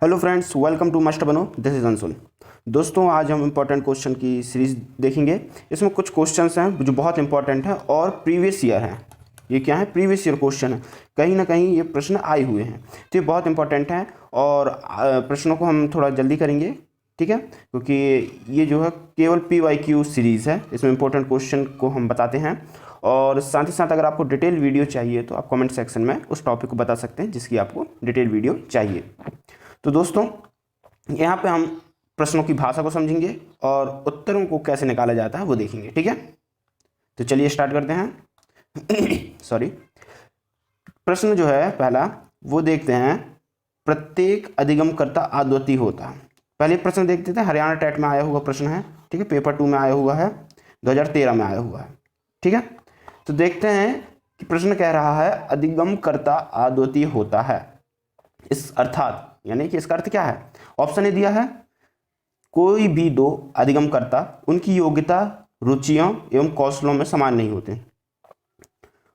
Hello friends, welcome to must बनो। This is Anshul. दोस्तों, आज हम इंपॉर्टेंट क्वेश्चन की सीरीज देखेंगे। इसमें कुछ क्वेश्चंस हैं जो बहुत इंपॉर्टेंट हैं और प्रीवियस ईयर हैं। ये क्या है? प्रीवियस ईयर क्वेश्चन है। कहीं ना कहीं ये प्रश्न आए हुए हैं, तो ये बहुत इंपॉर्टेंट हैं और प्रश्नों को हम थोड़ा जल्दी करेंगे, ठीक है? क्योंकि ये जो है केवल PYQ सीरीज़ है। इसमें इंपॉर्टेंट क्वेश्चन को हम बताते हैं और साथ ही साथ अगर आपको डिटेल वीडियो चाहिए तो आप कमेंट सेक्शन में उस टॉपिक को बता सकते हैं जिसकी आपको डिटेल वीडियो चाहिए। तो दोस्तों, यहाँ पे हम प्रश्नों की भाषा को समझेंगे और उत्तरों को कैसे निकाला जाता है वो देखेंगे, ठीक है? तो चलिए स्टार्ट करते हैं। सॉरी। प्रश्न जो है पहला वो देखते हैं, प्रत्येक अधिगमकर्ता अद्वितीय होता है। पहले प्रश्न देखते थे, हरियाणा टेट में आया हुआ प्रश्न है, ठीक है? पेपर 2 में आया हुआ है, 2013 में आया हुआ है, ठीक है? तो देखते हैं कि प्रश्न कह रहा है अधिगमकर्ता अद्वितीय होता है। इस अर्थात यानी कि इसका अर्थ क्या है? ऑप्शन ए दिया है, कोई भी दो अधिगमकर्ता उनकी योग्यता, रुचियों एवं कौशलों में समान नहीं होते।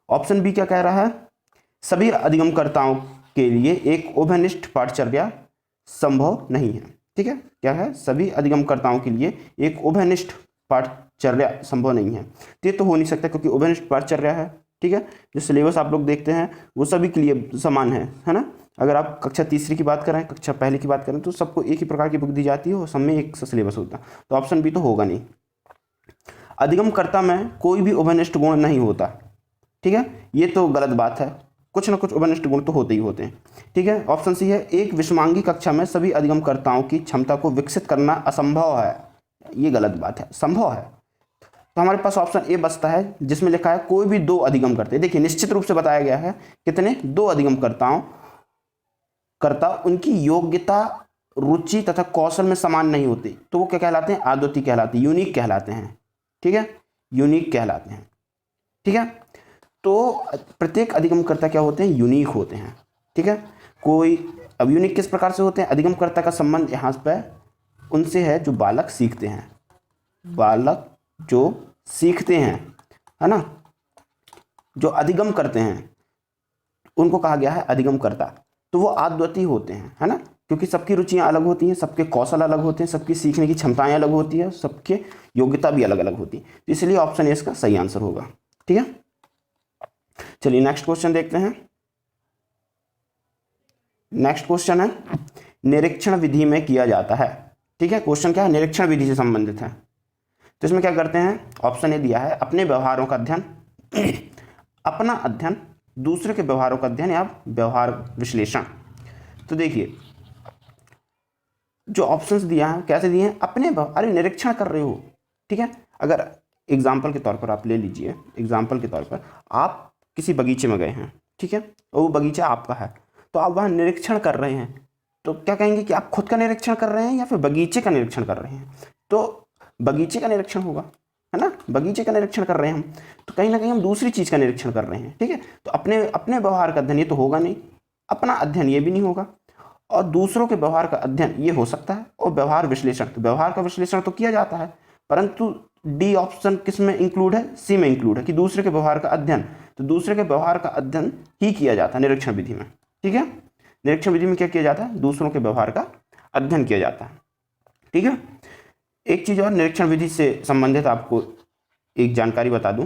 ऑप्शन बी क्या कह रहा है? सभी अधिगमकर्ताओं के लिए एक उभयनिष्ठ पाठचर्या संभव नहीं है, ठीक है? क्या है? सभी अधिगमकर्ताओं के लिए एक उभयनिष्ठ पाठचर्या संभव नहीं है। तो ये तो हो नहीं सकता क्योंकि उभयनिष्ठ पाठचर्या है, ठीक है? जो सिलेबस आप लोग देखते हैं वो सभी के लिए समान है ना? अगर आप कक्षा तीसरी की बात करें, कक्षा पहली की बात करें, तो सबको एक ही प्रकार की बुक दी जाती है और सब में एक सा सिलेबस होता है। तो ऑप्शन बी तो होगा नहीं। अधिगमकर्ता में कोई भी उभयनिष्ठ गुण नहीं होता, ठीक है? ये तो गलत बात है। कुछ ना कुछ उभयनिष्ठ गुण तो होते ही होते हैं, ठीक है? ऑप्शन सी है, एक विषमांगी कक्षा में सभी अधिगमकर्ताओं की क्षमता को विकसित करना असंभव है। ये गलत बात है, संभव है। तो हमारे पास ऑप्शन ए बचता है जिसमें लिखा है कोई भी दो अधिगमकर्ता। देखिए, निश्चित रूप से बताया गया है कितने? दो अधिगमकर्ताओं उनकी योग्यता, रुचि तथा कौशल में समान नहीं होती, तो वो क्या कहलाते हैं? अद्वितीय कहलाते हैं, यूनिक कहलाते हैं, ठीक है? यूनिक कहलाते हैं, ठीक है? तो प्रत्येक अधिगमकर्ता क्या होते हैं? यूनिक होते हैं, ठीक है? अब यूनिक किस प्रकार से होते हैं? अधिगमकर्ता का संबंध यहाँ पे उनसे है जो बालक सीखते हैं, बालक जो सीखते हैं, है ना? जो अधिगम करते हैं उनको कहा गया है अधिगमकर्ता। तो वो अद्वितीय होते हैं, है ना? क्योंकि सबकी रुचियां अलग होती हैं, सबके कौशल अलग होते हैं, सबकी सीखने की क्षमताएं अलग होती है, सबके योग्यता भी अलग अलग होती है। तो इसलिए ऑप्शन ए इसका सही आंसर होगा, ठीक है? चलिए नेक्स्ट क्वेश्चन देखते हैं। नेक्स्ट क्वेश्चन है, निरीक्षण विधि में किया जाता है, ठीक है? क्वेश्चन क्या है? निरीक्षण विधि से संबंधित है। तो इसमें क्या करते हैं? ऑप्शन ए दिया है, अपने व्यवहारों का अध्ययन, अपना अध्ययन, दूसरे के व्यवहारों का अध्ययन या व्यवहार विश्लेषण। तो देखिए, जो ऑप्शंस दिया है कैसे दिए हैं? अपने अरे निरीक्षण कर रहे हो, ठीक है? अगर एग्जाम्पल के तौर पर आप ले लीजिए, एग्जाम्पल के तौर पर आप किसी बगीचे में गए हैं, ठीक है? और वो बगीचा आपका है, तो आप वहाँ निरीक्षण कर रहे हैं, तो क्या कहेंगे कि आप खुद का निरीक्षण कर रहे हैं या फिर बगीचे का निरीक्षण कर रहे हैं? तो बगीचे का निरीक्षण होगा, है ना? बगीचे का निरीक्षण कर रहे हैं हम, तो कहीं ना कहीं हम दूसरी चीज़ का निरीक्षण कर रहे हैं, ठीक है? तो अपने अपने व्यवहार का अध्ययन ये तो होगा नहीं, अपना अध्ययन ये भी नहीं होगा, और दूसरों के व्यवहार का अध्ययन ये हो सकता है, और व्यवहार विश्लेषण, तो व्यवहार का विश्लेषण तो किया जाता है, परंतु डी ऑप्शन किस में इंक्लूड है? सी में इंक्लूड है कि दूसरे के व्यवहार का अध्ययन। तो दूसरे के व्यवहार का अध्ययन ही किया जाता है निरीक्षण विधि में, ठीक है? निरीक्षण विधि में क्या किया जाता है? दूसरों के व्यवहार का अध्ययन किया जाता है, ठीक है? एक चीज और निरीक्षण विधि से संबंधित आपको एक जानकारी बता दूं,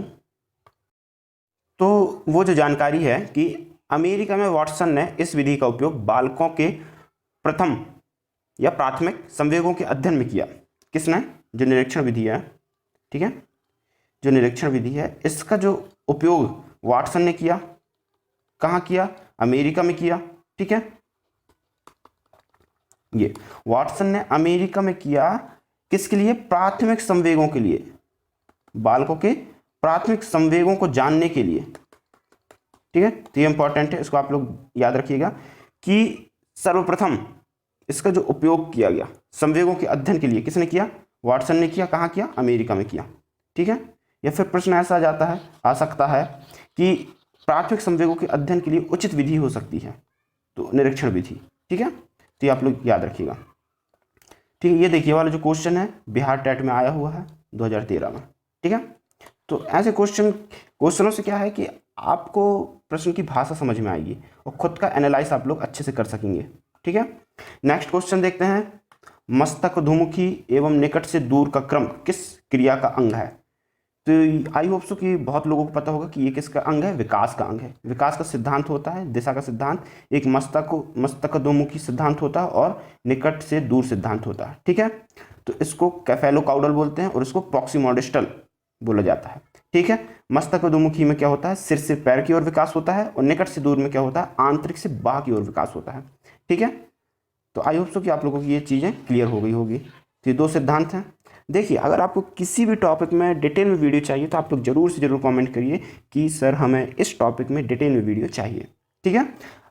तो वो जो जानकारी है कि अमेरिका में वाटसन ने इस विधि का उपयोग बालकों के प्रथम या प्राथमिक संवेगों के अध्ययन में किया। किसने? जो निरीक्षण विधि है, ठीक है? जो निरीक्षण विधि है इसका जो उपयोग वाटसन ने किया, कहाँ किया? अमेरिका में किया, ठीक है? ये वाटसन ने अमेरिका में किया, किसके लिए? प्राथमिक संवेगों के लिए, बालकों के प्राथमिक संवेगों को जानने के लिए, ठीक है? तो ये इंपॉर्टेंट है, इसको आप लोग याद रखिएगा कि सर्वप्रथम इसका जो उपयोग किया गया संवेगों के अध्ययन के लिए किसने किया? वाटसन ने किया। कहाँ किया? अमेरिका में किया, ठीक है? या फिर प्रश्न ऐसा आ सकता है कि प्राथमिक संवेगों के अध्ययन के लिए उचित विधि हो सकती है, तो निरीक्षण विधि, ठीक है? तो ये आप लोग याद रखिएगा, ठीक है? ये देखिए वाला जो क्वेश्चन है बिहार टेट में आया हुआ है 2013 में, ठीक है? तो ऐसे क्वेश्चनों से क्या है कि आपको प्रश्न की भाषा समझ में आएगी और खुद का एनालाइज आप लोग अच्छे से कर सकेंगे, ठीक है? नेक्स्ट क्वेश्चन देखते हैं, मस्तकधुमुखी एवं निकट से दूर का क्रम किस क्रिया का अंग है? तो आई होप सो कि बहुत लोगों को पता होगा कि ये किसका अंग है, विकास का अंग है। विकास का सिद्धांत होता है, दिशा का सिद्धांत, एक मस्तकधुमुखी सिद्धांत होता है और निकट से दूर सिद्धांत होता है। ठीक है, तो इसको कैफेलोकाउडल बोलते हैं और इसको प्रॉक्सिमोडिस्टल बोला जाता है। ठीक है, मस्तकधुमुखी में क्या होता है, सिर से पैर की ओर विकास होता है, और निकट से दूर में क्या होता है, आंतरिक से बाह्य की ओर विकास होता है। ठीक है, तो आई होप सो कि आप लोगों की ये चीज़ें क्लियर हो गई होगी। तो ये दो सिद्धांत हैं। देखिए, अगर आपको किसी भी टॉपिक में डिटेल में वीडियो चाहिए तो आप लोग जरूर से जरूर कमेंट करिए कि सर हमें इस टॉपिक में डिटेल में वीडियो चाहिए। ठीक है,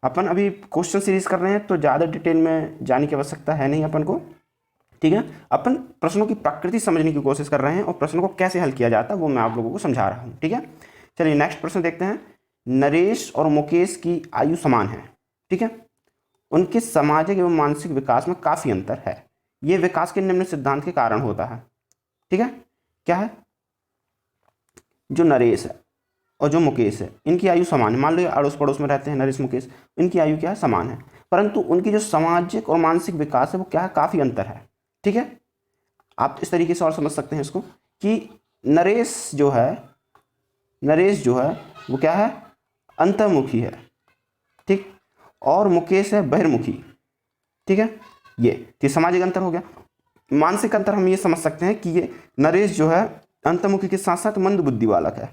अपन अभी क्वेश्चन सीरीज कर रहे हैं तो ज़्यादा डिटेल में जाने की आवश्यकता है नहीं अपन को। ठीक है, अपन प्रश्नों की प्रकृति समझने की कोशिश कर रहे हैं और प्रश्नों को कैसे हल किया जाता है वो मैं आप लोगों को समझा रहा हूँ। ठीक है, चलिए नेक्स्ट प्रश्न देखते हैं। नरेश और मुकेश की आयु समान है। ठीक है, उनके सामाजिक एवं मानसिक विकास में काफ़ी अंतर है। ये विकास के निम्न सिद्धांत के कारण होता है। ठीक है, क्या है, जो नरेश है और जो मुकेश है इनकी आयु समान है। मान लो ये अड़ोस पड़ोस में रहते हैं नरेश मुकेश, इनकी आयु क्या है, समान है, परंतु उनकी जो सामाजिक और मानसिक विकास है वो क्या है, काफ़ी अंतर है। ठीक है, आप इस तरीके से और समझ सकते हैं इसको कि नरेश जो है वो क्या है, अंतर्मुखी है। ठीक, और मुकेश है बहिर्मुखी। ठीक है, ये सामाजिक अंतर हो गया। मानसिक अंतर हम ये समझ सकते हैं कि ये नरेश जो है अंतर्मुखी के साथ साथ मंद बुद्धि वाला है।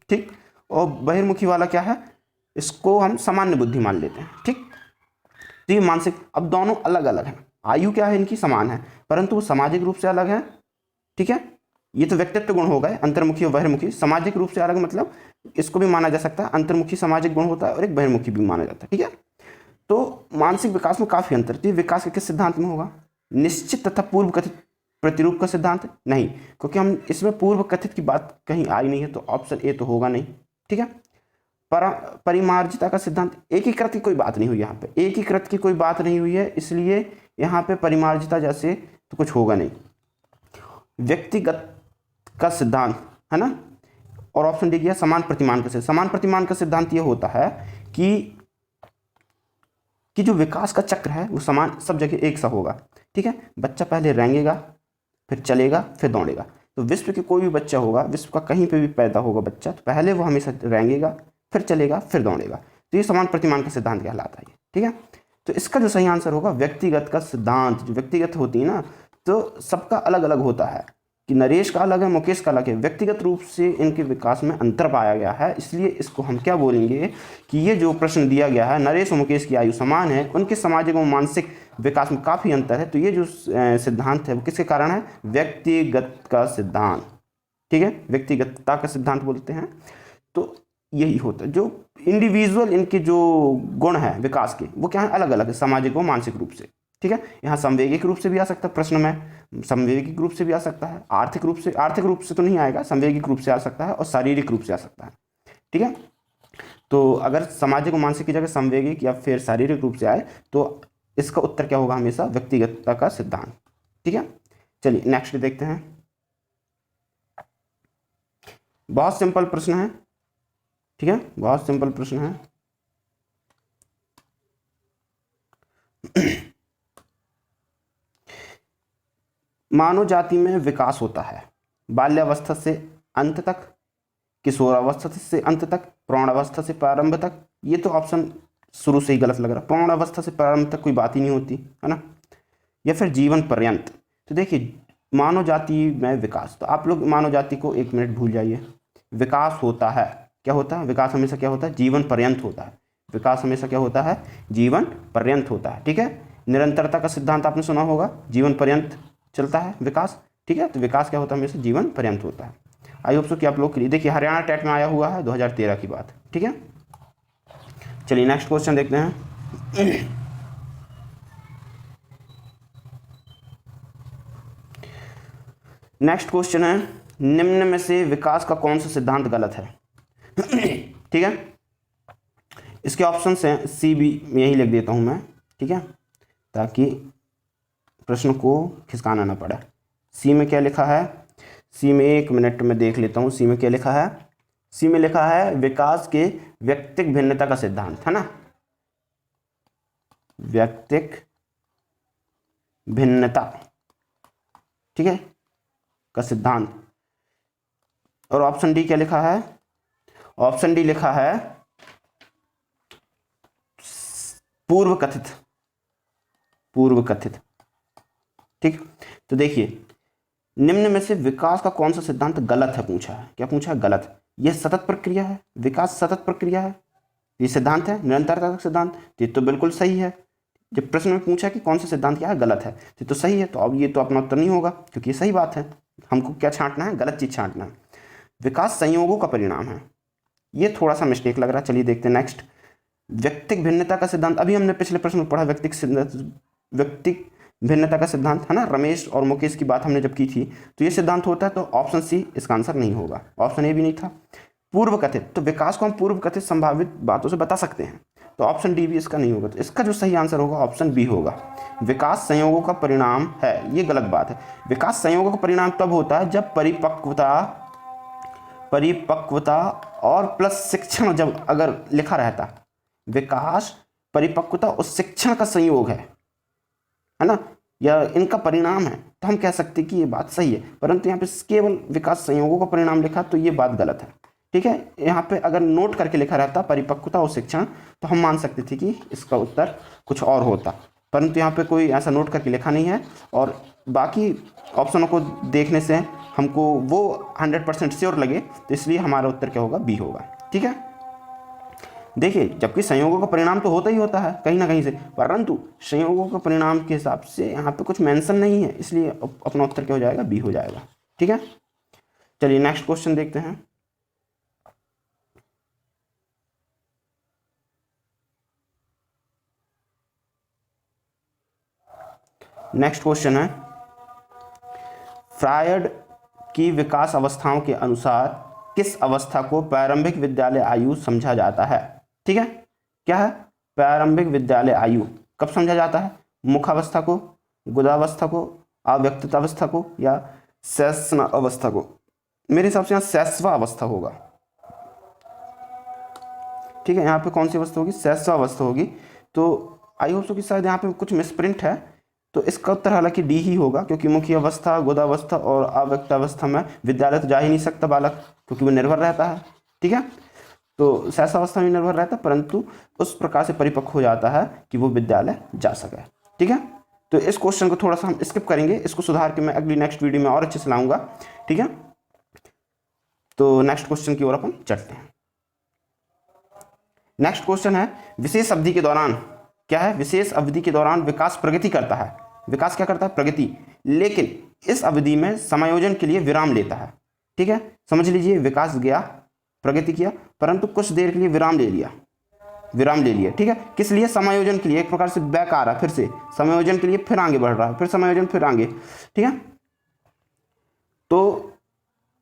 ठीक, और बहिर्मुखी वाला क्या है, इसको हम सामान्य बुद्धि मान लेते हैं। ठीक, तो ये मानसिक, अब दोनों अलग अलग हैं। आयु क्या है इनकी समान है परंतु वो सामाजिक रूप से अलग है। ठीक है, ये तो व्यक्तित्व गुण हो गए, अंतर्मुखी और बहिर्मुखी। सामाजिक रूप से अलग मतलब इसको भी माना जा सकता है, अंतर्मुखी सामाजिक गुण होता है और एक बहिर्मुखी भी माना जाता है। ठीक है, तो मानसिक विकास में काफी अंतर। तो विकास के किस सिद्धांत में होगा, निश्चित तथा पूर्व कथित प्रतिरूप का सिद्धांत नहीं, क्योंकि हम इसमें पूर्व कथित की बात कहीं आई नहीं है तो ऑप्शन ए तो होगा नहीं। ठीक है, परिमार्जिता का सिद्धांत, एकीकृत की कोई बात नहीं हुई यहाँ पे, एकीकृत की कोई बात नहीं हुई है, इसलिए यहाँ पे परिमार्जिता जैसे तो कुछ होगा नहीं। व्यक्तिगत का सिद्धांत है ना, और ऑप्शन डी किया समान प्रतिमान का। समान प्रतिमान का सिद्धांत ये होता है कि जो विकास का चक्र है वो समान सब जगह एक सा होगा। ठीक है, बच्चा पहले रेंगेगा, फिर चलेगा, फिर दौड़ेगा। तो विश्व के कोई भी बच्चा होगा, विश्व का कहीं पे भी पैदा होगा बच्चा, तो पहले वो हमेशा रेंगेगा, फिर चलेगा, फिर दौड़ेगा। तो ये समान प्रतिमान का सिद्धांत कहलाता है। ठीक है, तो इसका जो सही आंसर होगा व्यक्तिगत का सिद्धांत। जो व्यक्तिगत होती है ना, तो सबका अलग अलग होता है कि नरेश का अलग है, मुकेश का अलग है, व्यक्तिगत रूप से इनके विकास में अंतर पाया गया है। इसलिए इसको हम क्या बोलेंगे कि ये जो प्रश्न दिया गया है, नरेश और मुकेश की आयु समान है, उनके सामाजिक और मानसिक विकास में काफ़ी अंतर है, तो ये जो सिद्धांत है वो किसके कारण है, व्यक्तिगत का सिद्धांत। ठीक है, व्यक्तिगतता का सिद्धांत बोलते हैं। तो यही होता है, जो इंडिविजुअल इनके जो गुण हैं विकास के वो क्या है, अलग अलग है सामाजिक और मानसिक रूप से। ठीक है, यहाँ संवेगिक रूप से भी आ सकता है, प्रश्न में संवेगिक रूप से भी आ सकता है, आर्थिक रूप से तो नहीं आएगा, संवेगिक रूप से आ सकता है और शारीरिक रूप से आ सकता है। ठीक है, तो अगर सामाजिक और मानसिक की जगह संवेगिक या फिर शारीरिक रूप से आए तो इसका उत्तर क्या होगा, हमेशा व्यक्तिगतता का सिद्धांत। ठीक है, चलिए नेक्स्ट देखते हैं। बहुत सिंपल प्रश्न है। ठीक है, बहुत सिंपल प्रश्न है। मानव जाति में विकास होता है बाल्यावस्था से अंत तक, किशोरावस्था से अंत तक, प्रौढ़ावस्था से प्रारंभ तक। ये तो ऑप्शन शुरू से ही गलत लग रहा है, प्रौढ़ावस्था से प्रारंभ तक कोई बात ही नहीं होती है ना, या फिर जीवन पर्यंत। तो देखिए मानव जाति में विकास, तो आप लोग मानव जाति को एक मिनट भूल जाइए। विकास होता है, क्या होता है, विकास हमेशा क्या होता है, जीवन पर्यंत होता है। विकास हमेशा क्या होता है, जीवन पर्यंत होता है। ठीक है, निरंतरता का सिद्धांत आपने सुना होगा, जीवन पर्यंत चलता है विकास। ठीक है, तो विकास क्या होता है, हमेशा जीवन पर्यंत होता है। आई होप सो कि आप लोग के लिए, देखिए हरियाणा टेट में आया हुआ है 2013 की बात। ठीक है, चलिए नेक्स्ट क्वेश्चन देखते हैं। नेक्स्ट क्वेश्चन है, निम्न में से विकास का कौन सा सिद्धांत गलत है। ठीक है, इसके ऑप्शन हैं, सी बी यही लिख देता हूं मैं। ठीक है, ताकि प्रश्न को खिसकाना ना पड़े। सी में क्या लिखा है, सी में एक मिनट में देख लेता हूँ। सी में क्या लिखा है, सी में लिखा है विकास के व्यक्तिक भिन्नता का सिद्धांत, है ना, व्यक्तिक भिन्नता, ठीक है, का सिद्धांत। और ऑप्शन डी क्या लिखा है? ऑप्शन डी लिखा है पूर्व कथित, पूर्व कथित, ठीक। तो देखिए निम्न में से विकास का कौन सा सिद्धांत गलत है पूछा है। क्या पूछा है? गलत। यह सतत प्रक्रिया है, विकास सतत प्रक्रिया है, ये सिद्धांत है निरंतरता का सिद्धांत, ये तो बिल्कुल सही है। जब प्रश्न में पूछा कि कौन सा सिद्धांत क्या है, गलत है, तो सही है, तो अब ये तो अपना उत्तर नहीं होगा क्योंकि ये सही बात है। हमको क्या छांटना है? गलत चीज छांटना है। विकास संयोगों का परिणाम है, ये थोड़ा सा मिस्टेक लग रहा है। चलिए देखते हैं नेक्स्ट। व्यक्तिक भिन्नता का सिद्धांत, अभी हमने पिछले प्रश्न में पढ़ा व्यक्तिक भिन्नता का सिद्धांत, है ना। रमेश और मुकेश की बात हमने जब की थी, तो ये सिद्धांत होता है, तो ऑप्शन सी इसका आंसर नहीं होगा, ऑप्शन ए भी नहीं था। पूर्व कथित, तो विकास को हम पूर्व कथित संभावित बातों से बता सकते हैं, तो ऑप्शन डी भी इसका नहीं होगा। तो इसका जो सही आंसर होगा ऑप्शन बी होगा। विकास संयोगों का परिणाम है, ये गलत बात है। विकास संयोगों का परिणाम तब होता है जब परिपक्वता और प्लस शिक्षण जब अगर लिखा रहता। विकास, परिपक्वता और शिक्षण का संयोग है ना, या इनका परिणाम है, तो हम कह सकते हैं कि ये बात सही है। परंतु यहाँ पे केवल विकास संयोगों का परिणाम लिखा, तो ये बात गलत है, ठीक है। यहाँ पे अगर नोट करके लिखा रहता परिपक्वता और शिक्षण, तो हम मान सकते थे कि इसका उत्तर कुछ और होता, परंतु यहाँ पे कोई ऐसा नोट करके लिखा नहीं है। और बाकी ऑप्शनों को देखने से हमको वो 100% श्योर लगे, तो इसलिए हमारा उत्तर क्या होगा? बी होगा, ठीक है। देखिए जबकि संयोगों का परिणाम तो होता ही होता है कहीं ना कहीं से, परंतु संयोगों का परिणाम के हिसाब से यहाँ पे कुछ मेंशन नहीं है, इसलिए अपना उत्तर क्या हो जाएगा? बी हो जाएगा, ठीक है। चलिए नेक्स्ट क्वेश्चन देखते हैं। नेक्स्ट क्वेश्चन है, फ्रायड की विकास अवस्थाओं के अनुसार किस अवस्था को प्रारंभिक विद्यालय आयु समझा जाता है? ठीक है, क्या है? प्रारंभिक विद्यालय आयु कब समझा जाता है? मुखावस्था को, गुदावस्था को, अव्यक्तता अवस्था को, या शैशव अवस्था को? मेरे हिसाब से यहाँ शैशव अवस्था होगा, ठीक है। यहाँ पे कौन सी अवस्था होगी? शैशव अवस्था होगी। तो आई होप सो कि शायद यहाँ पे कुछ मिसप्रिंट है, तो इसका उत्तर हालांकि डी ही होगा, क्योंकि मुख्य अवस्था, गोदावस्था और अव्यक्त अवस्था में विद्यालय तो जा ही नहीं सकता बालक, क्योंकि वो निर्भर रहता है, ठीक है। तो शैशव अवस्था में निर्भर रहता है, परंतु उस प्रकार से परिपक्व हो जाता है कि वो विद्यालय जा सके, ठीक है। तो इस क्वेश्चन को थोड़ा सा हम स्किप करेंगे, इसको सुधार के मैं अगली नेक्स्ट वीडियो में और अच्छे से लाऊंगा, ठीक है। तो नेक्स्ट क्वेश्चन की ओर अपन चलते हैं। नेक्स्ट क्वेश्चन है, विशेष अवधि के दौरान, क्या है? विशेष अवधि के दौरान विकास प्रगति करता है। विकास क्या करता है? प्रगति, लेकिन इस अवधि में समायोजन के लिए विराम लेता है, ठीक है। समझ लीजिए, विकास गया, प्रगति किया, परंतु कुछ देर के लिए विराम ले लिया, ठीक है। किस लिए? समायोजन के लिए। एक प्रकार से बैक आ रहा है, फिर से समायोजन के लिए, फिर आगे बढ़ रहा है, फिर समायोजन, फिर आगे, ठीक है। तो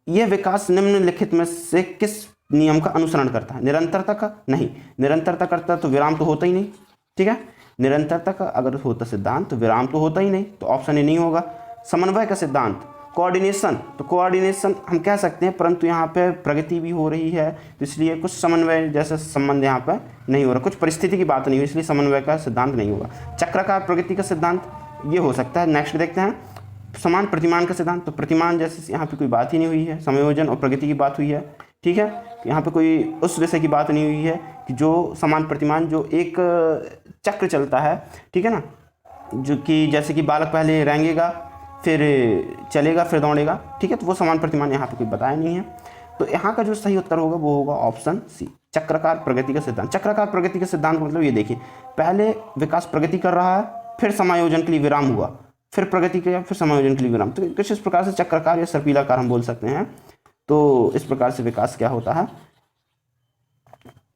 यह विकास निम्नलिखित में से किस नियम का अनुसरण करता है? निरंतरता का? नहीं, निरंतरता करता तो विराम तो होता ही नहीं, ठीक है। निरंतरता का अगर होता सिद्धांत तो विराम तो होता ही नहीं, तो ऑप्शन ए नहीं होगा। समन्वय का सिद्धांत, कोऑर्डिनेशन, तो कोऑर्डिनेशन हम कह सकते हैं, परंतु यहाँ पे प्रगति भी हो रही है, तो इसलिए कुछ समन्वय जैसा संबंध यहाँ पे नहीं हो रहा, कुछ परिस्थिति की बात नहीं हुई, इसलिए समन्वय का सिद्धांत नहीं होगा। चक्राकार प्रगति का सिद्धांत ये हो सकता है। नेक्स्ट देखते हैं, समान प्रतिमान का सिद्धांत, तो प्रतिमान जैसे यहाँ पे कोई बात ही नहीं हुई है, समायोजन और प्रगति की बात हुई है, ठीक है। यहाँ पे कोई उस विषय की बात नहीं हुई है कि जो समान प्रतिमान, जो एक चक्र चलता है, ठीक है ना, जो कि जैसे कि बालक पहले रेंगेगा, फिर चलेगा, फिर दौड़ेगा, ठीक है। तो वो समान प्रतिमान यहाँ पे कोई बताया नहीं है, तो यहाँ का जो सही उत्तर होगा वो होगा ऑप्शन सी, चक्राकार प्रगति का सिद्धांत। चक्राकार प्रगति का सिद्धांत मतलब ये देखिए, पहले विकास प्रगति कर रहा है, फिर समायोजन के लिए विराम हुआ, फिर प्रगति किया, फिर समायोजन के लिए विराम, तो कुछ इस प्रकार से चक्राकार या सर्पिलाकार हम बोल सकते हैं। तो इस प्रकार से विकास क्या होता है?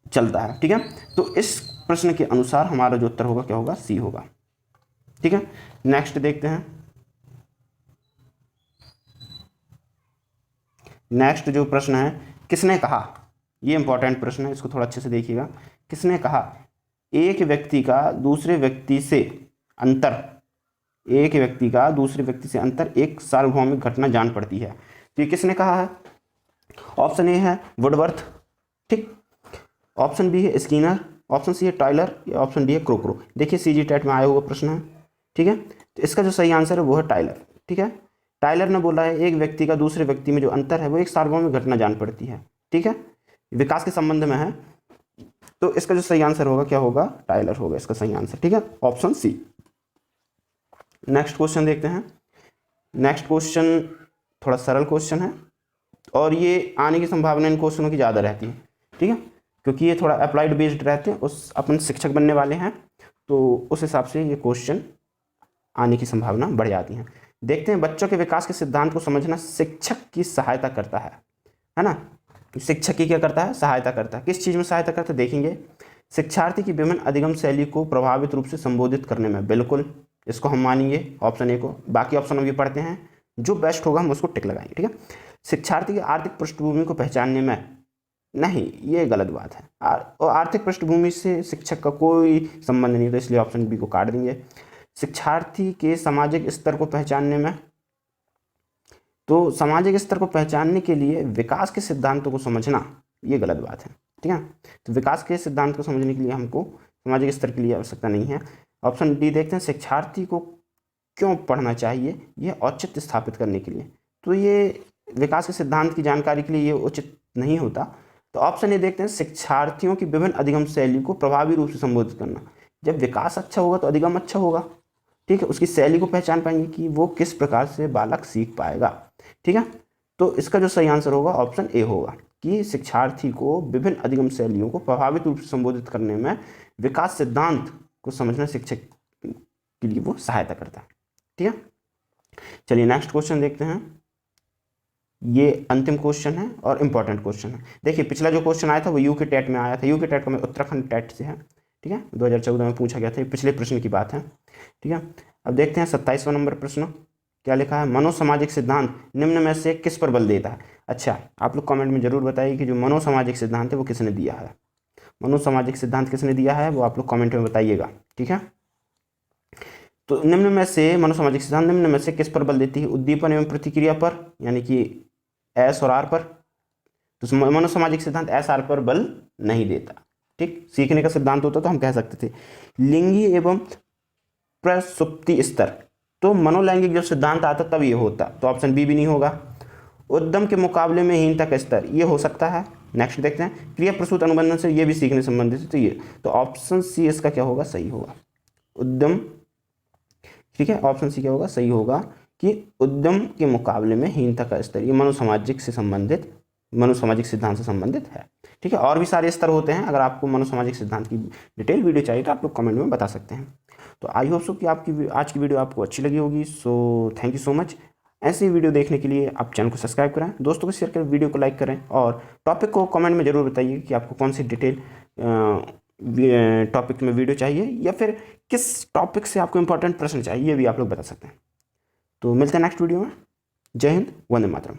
चलता है, ठीक है। तो इस प्रश्न के अनुसार हमारा जो उत्तर होगा क्या होगा? सी होगा, ठीक है। नेक्स्ट देखते हैं। नेक्स्ट जो प्रश्न है, किसने कहा? ये इंपॉर्टेंट प्रश्न है, इसको थोड़ा अच्छे से देखिएगा। किसने कहा एक व्यक्ति का दूसरे व्यक्ति से अंतर, एक व्यक्ति का दूसरे व्यक्ति से अंतर एक सार्वभौमिक घटना जान पड़ती है? तो ये किसने कहा है? ऑप्शन ए है वुडवर्थ, ठीक, ऑप्शन बी है स्किनर, ऑप्शन सी है टाइलर, या ऑप्शन डी है क्रोकरो। देखिए सीजी टेट में आया हुआ प्रश्न है, ठीक है। तो इसका जो सही आंसर है वो है टाइलर। ठीक है, टाइलर ने बोला है एक व्यक्ति का दूसरे व्यक्ति में जो अंतर है वो एक सार्वभौमिक घटना जान पड़ती है। ठीक है, विकास के संबंध में है, तो इसका जो सही आंसर होगा क्या होगा, टाइलर होगा इसका सही आंसर। ठीक है, ऑप्शन सी। नेक्स्ट क्वेश्चन देखते हैं। नेक्स्ट क्वेश्चन थोड़ा सरल क्वेश्चन है और ये आने की संभावना इन क्वेश्चनों की ज़्यादा रहती है। ठीक है, क्योंकि ये थोड़ा अप्लाइड बेस्ड रहते हैं, उस अपन शिक्षक बनने वाले हैं तो उस हिसाब से ये क्वेश्चन आने की संभावना बढ़ जाती है। देखते हैं, बच्चों के विकास के सिद्धांत को समझना शिक्षक की सहायता करता है ना। शिक्षक की क्या करता है, सहायता करता है। किस चीज़ में सहायता करता है देखेंगे, शिक्षार्थी की विभिन्न अधिगम शैली को प्रभावित रूप से संबोधित करने में, बिल्कुल इसको हम मानेंगे ऑप्शन ए को। बाकी ऑप्शन हम ये पढ़ते हैं, जो बेस्ट होगा हम उसको टिक लगाएंगे। ठीक है, शिक्षार्थी की आर्थिक पृष्ठभूमि को पहचानने में, नहीं ये गलत बात है। और आर्थिक पृष्ठभूमि से शिक्षक का कोई संबंध नहीं, तो इसलिए ऑप्शन बी को काट देंगे। शिक्षार्थी के सामाजिक स्तर को पहचानने में, तो सामाजिक स्तर को पहचानने के लिए विकास के सिद्धांतों को समझना, ये गलत बात है। ठीक है, तो विकास के सिद्धांत को समझने के लिए हमको सामाजिक स्तर के लिए आवश्यकता नहीं है। ऑप्शन डी देखते हैं, शिक्षार्थी को क्यों पढ़ना चाहिए, यह औचित्य स्थापित करने के लिए। तो ये विकास के सिद्धांत की जानकारी के लिए ये उचित नहीं होता। तो ऑप्शन ए देखते हैं, शिक्षार्थियों की विभिन्न अधिगम शैली को प्रभावी रूप से संबोधित करना। जब विकास अच्छा होगा तो अधिगम अच्छा होगा। ठीक है, उसकी शैली को पहचान पाएंगे कि वो किस प्रकार से बालक सीख पाएगा। ठीक है, तो इसका जो सही आंसर होगा ऑप्शन ए होगा कि शिक्षार्थी को विभिन्न अधिगम शैलियों को प्रभावित रूप से संबोधित करने में विकास सिद्धांत को समझना शिक्षक के लिए वो सहायता करता है। ठीक है, चलिए नेक्स्ट क्वेश्चन देखते हैं। ये अंतिम क्वेश्चन है और इम्पॉर्टेंट क्वेश्चन है। देखिए, पिछला जो क्वेश्चन आया था वो यूके टेट में आया था। यूके टेट का मैं उत्तराखंड टेट से है। ठीक है, 2014 में पूछा गया था, पिछले प्रश्न की बात है। ठीक है, अब देखते हैं 27वां नंबर प्रश्न क्या लिखा है, मनोसामाजिक सिद्धांत निम्न में से किस पर बल देता है। अच्छा, आप लोग कमेंट में जरूर बताइए कि जो मनोसामाजिक सिद्धांत है वो किसने दिया है। मनोसामाजिक सिद्धांत किसने दिया है वो आप लोग कमेंट में बताइएगा। ठीक है, तो निम्न में से मनोसामाजिक सिद्धांत निम्न में से किस पर बल देती है, उद्दीपन एवं प्रतिक्रिया पर, यानी कि एस और आर पर। तो मनोसामाजिक सिद्धांत एस आर पर बल नहीं देता। ठीक, सीखने का सिद्धांत होता तो हम कह सकते थे लिंगी एवं प्रसुप्ति स्तर, तो मनोलैंगिक जब सिद्धांत आता तब ये होता, तो ऑप्शन बी भी नहीं होगा। उद्यम के मुकाबले में हीनता का स्तर, ये हो सकता है। नेक्स्ट देखते हैं, क्रिया प्रसूत अनुबंधन से, ये भी सीखने संबंधित है, तो ये तो ऑप्शन सी इसका क्या होगा, सही होगा, उद्यम। ठीक है, ऑप्शन सी क्या होगा, सही होगा कि उद्यम के मुकाबले में हीनता का स्तर, ये मनोसामाजिक से संबंधित, मनोसामाजिक सिद्धांत से संबंधित है। ठीक है, और भी सारे स्तर होते हैं, अगर आपको मनोसामाजिक सिद्धांत की डिटेल वीडियो चाहिए तो आप लोग कमेंट में बता सकते हैं। तो आई होप सो कि आपकी आज की वीडियो आपको अच्छी लगी होगी। So thank you so much. ऐसी वीडियो देखने के लिए आप चैनल को सब्सक्राइब करें, दोस्तों को शेयर करें, वीडियो को लाइक करें और टॉपिक को कमेंट में ज़रूर बताइए कि आपको कौन सी डिटेल टॉपिक में वीडियो चाहिए या फिर किस टॉपिक से आपको इंपॉर्टेंट प्रश्न चाहिए, ये भी आप लोग बता सकते हैं। तो मिलते हैं नेक्स्ट वीडियो में। जय हिंद, वंदे मातरम।